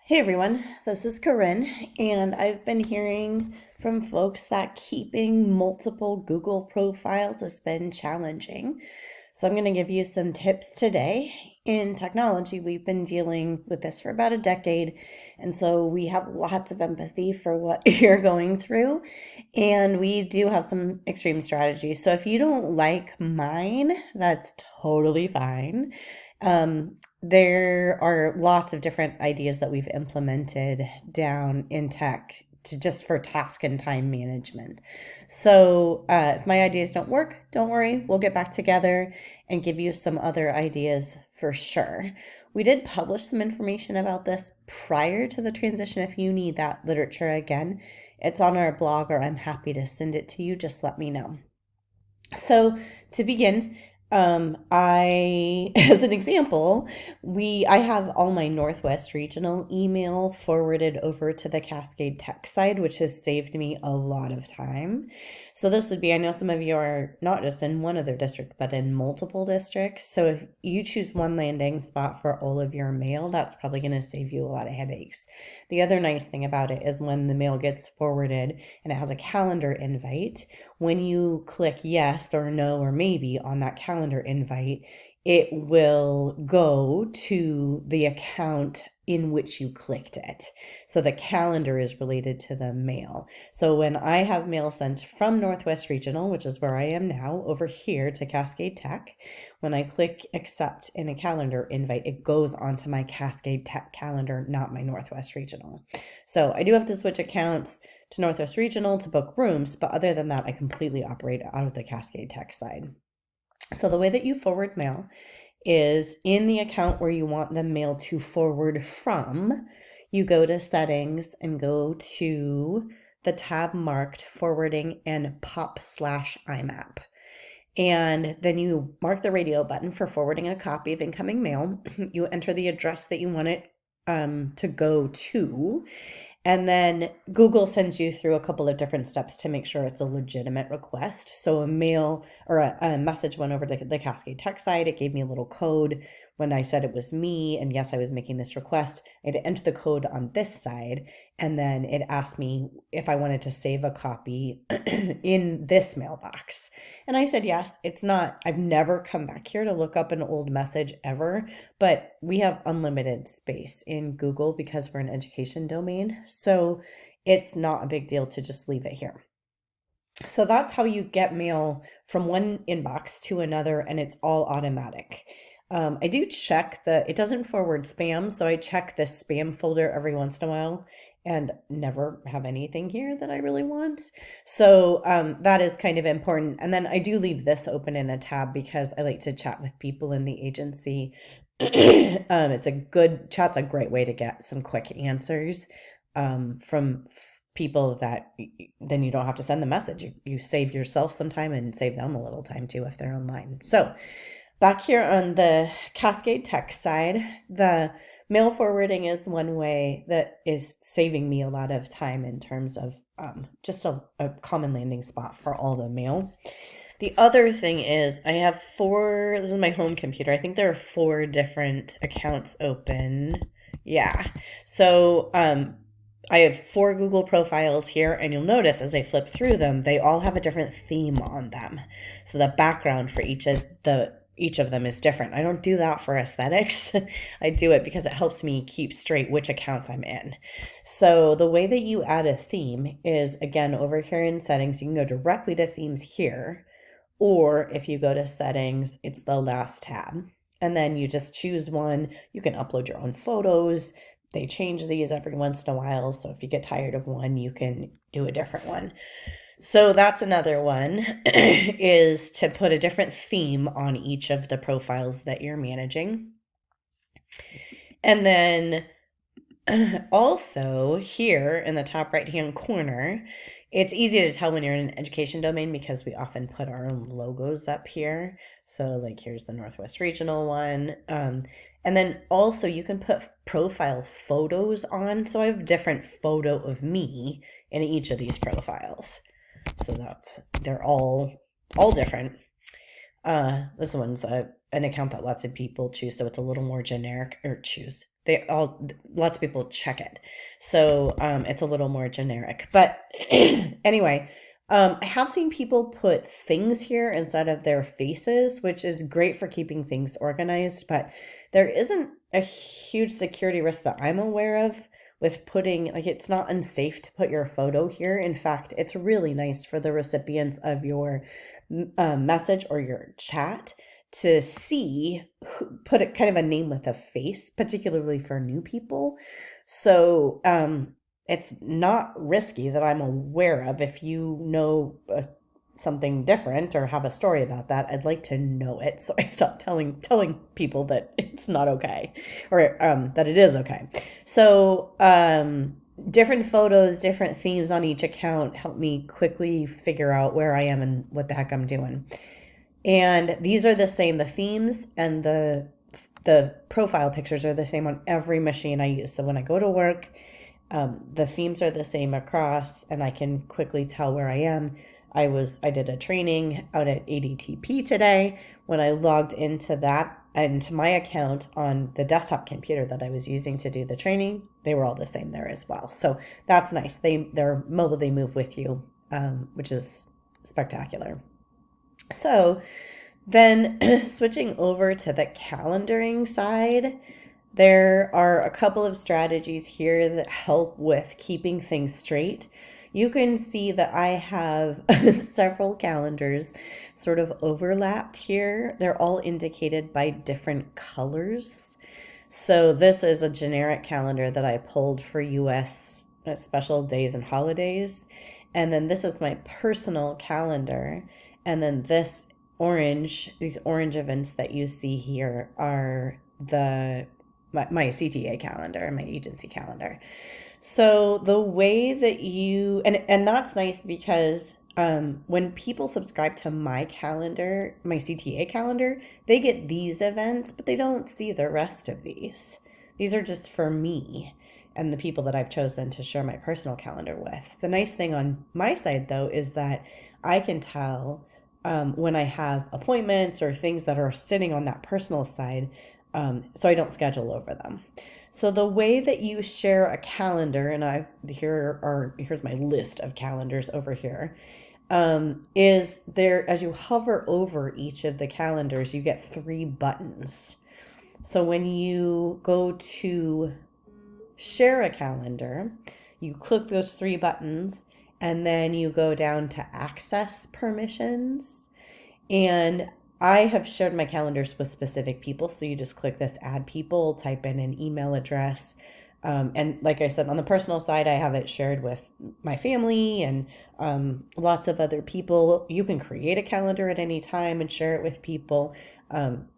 Hey everyone, this is Corinne, and I've been hearing from folks that keeping multiple Google profiles has been challenging. So I'm going to give you some tips today. In technology, we've been dealing with this for about a decade, and so we have lots of empathy for what you're going through, and we do have some extreme strategies. So if you don't like mine, that's totally fine. There are lots of different ideas that we've implemented down in tech to just for task and time management. So if my ideas don't work, don't worry, we'll get back together and give you some other ideas for sure. We did publish some information about this prior to the transition. If you need that literature again, it's on our blog, or I'm happy to send it to you. Just let me know. So to begin, as an example, I have all my Northwest Regional email forwarded over to the Cascade Tech side, which has saved me a lot of time. So this would be, I know some of you are not just in one other district, but in multiple districts. So if you choose one landing spot for all of your mail, that's probably going to save you a lot of headaches. The other nice thing about it is when the mail gets forwarded and it has a calendar invite, when you click yes or no or maybe on that calendar invite, it will go to the account in which you clicked it. So the calendar is related to the mail. So when I have mail sent from Northwest Regional, which is where I am now, over here to Cascade Tech, when I click accept in a calendar invite, it goes onto my Cascade Tech calendar, not my Northwest Regional. So I do have to switch accounts to Northwest Regional to book rooms, but other than that, I completely operate out of the Cascade Tech side. So the way that you forward mail is in the account where you want the mail to forward from, you go to settings and go to the tab marked forwarding and pop/IMAP. And then you mark the radio button for forwarding a copy of incoming mail. You enter the address that you want it to go to. And then Google sends you through a couple of different steps to make sure it's a legitimate request. So a mail or a message went over to the Cascade Tech side. It gave me a little code when I said it was me. And yes, I was making this request. I had to enter the code on this side. And then it asked me if I wanted to save a copy in this mailbox. And I said, yes. It's not, I've never come back here to look up an old message ever, but we have unlimited space in Google because we're an education domain. So it's not a big deal to just leave it here. So that's how you get mail from one inbox to another, and it's all automatic. I do check it doesn't forward spam, so I check this spam folder every once in a while and never have anything here that I really want. So that is kind of important. And then I do leave this open in a tab because I like to chat with people in the agency. Chat's a great way to get some quick answers from people that then you don't have to send the message. You save yourself some time and save them a little time too if they're online. So back here on the Cascade Tech side, the mail forwarding is one way that is saving me a lot of time in terms of just a common landing spot for all the mail. The other thing is I have this is my home computer. I think there are 4 different accounts open. Yeah. So I have 4 Google profiles here, and you'll notice as I flip through them, they all have a different theme on them. So the background for each of them is different. I don't do that for aesthetics. I do it because it helps me keep straight which account I'm in. So the way that you add a theme is, again, over here in settings, you can go directly to themes here, or if you go to settings, it's the last tab. And then you just choose one. You can upload your own photos. They change these every once in a while. So if you get tired of one, you can do a different one. So that's another one is to put a different theme on each of the profiles that you're managing. And then also here in the top right hand corner, it's easy to tell when you're in an education domain because we often put our own logos up here. So like here's the Northwest Regional one. And then also you can put profile photos on. So I have a different photo of me in each of these profiles. So they're all different. This one's an account that lots of people choose, so it's a little more generic, or lots of people check it. So it's a little more generic. But anyway, I have seen people put things here instead of their faces, which is great for keeping things organized, but there isn't a huge security risk that I'm aware of with putting, like, it's not unsafe to put your photo here. In fact, it's really nice for the recipients of your message or your chat to see, put it kind of a name with a face, particularly for new people. So it's not risky that I'm aware of. If you know something different or have a story about that, I'd like to know it, so I stop telling people that it's not okay, or that it is okay. So different photos, different themes on each account help me quickly figure out where I am and what the heck I'm doing. And these are the same. The themes and the profile pictures are the same on every machine I use. So when I go to work, the themes are the same across, and I can quickly tell where I am. I did a training out at ADTP today. When I logged into that and to my account on the desktop computer that I was using to do the training, they were all the same there as well. So that's nice. They're mobile, they move with you, which is spectacular. So then switching over to the calendaring side, there are a couple of strategies here that help with keeping things straight. You can see that I have several calendars sort of overlapped here. They're all indicated by different colors. So this is a generic calendar that I pulled for US special days and holidays. And then this is my personal calendar. And then these orange events that you see here are my CTA calendar, my agency calendar. So the way that you, and that's nice because when people subscribe to my calendar, my CTA calendar, they get these events, but they don't see the rest of these. These are just for me and the people that I've chosen to share my personal calendar with. The nice thing on my side, though, is that I can tell when I have appointments or things that are sitting on that personal side, so I don't schedule over them. So the way that you share a calendar, and here's my list of calendars over here, is there, as you hover over each of the calendars, you get 3 buttons. So when you go to share a calendar, you click those 3 buttons, and then you go down to access permissions. And I have shared my calendars with specific people. So you just click this add people, type in an email address. And like I said, on the personal side, I have it shared with my family and lots of other people. You can create a calendar at any time and share it with people.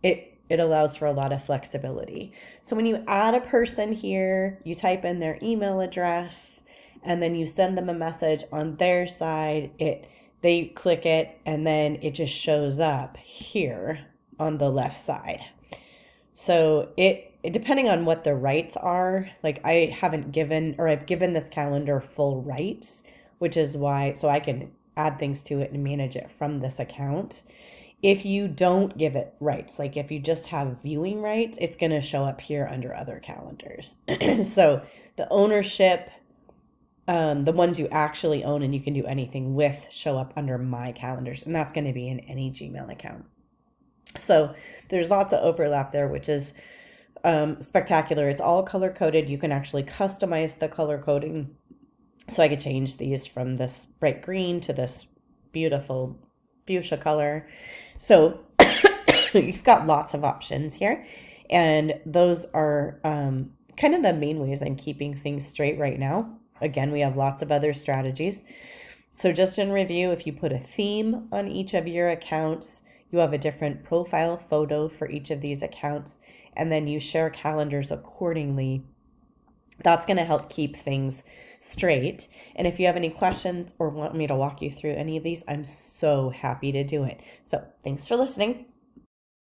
It allows for a lot of flexibility. So when you add a person here, you type in their email address, and then you send them a message on their side. They click it, and then it just shows up here on the left side. So it depending on what the rights are, like I've given this calendar full rights, which is why, so I can add things to it and manage it from this account. If you don't give it rights, like if you just have viewing rights, it's going to show up here under other calendars. So the ownership, the ones you actually own and you can do anything with, show up under my calendars, and that's going to be in any Gmail account. So there's lots of overlap there, which is spectacular. It's all color coded. You can actually customize the color coding. So I could change these from this bright green to this beautiful fuchsia color. So you've got lots of options here, and those are kind of the main ways I'm keeping things straight right now. Again, we have lots of other strategies. So just in review, if you put a theme on each of your accounts, you have a different profile photo for each of these accounts, and then you share calendars accordingly. That's going to help keep things straight. And if you have any questions or want me to walk you through any of these, I'm so happy to do it. So thanks for listening.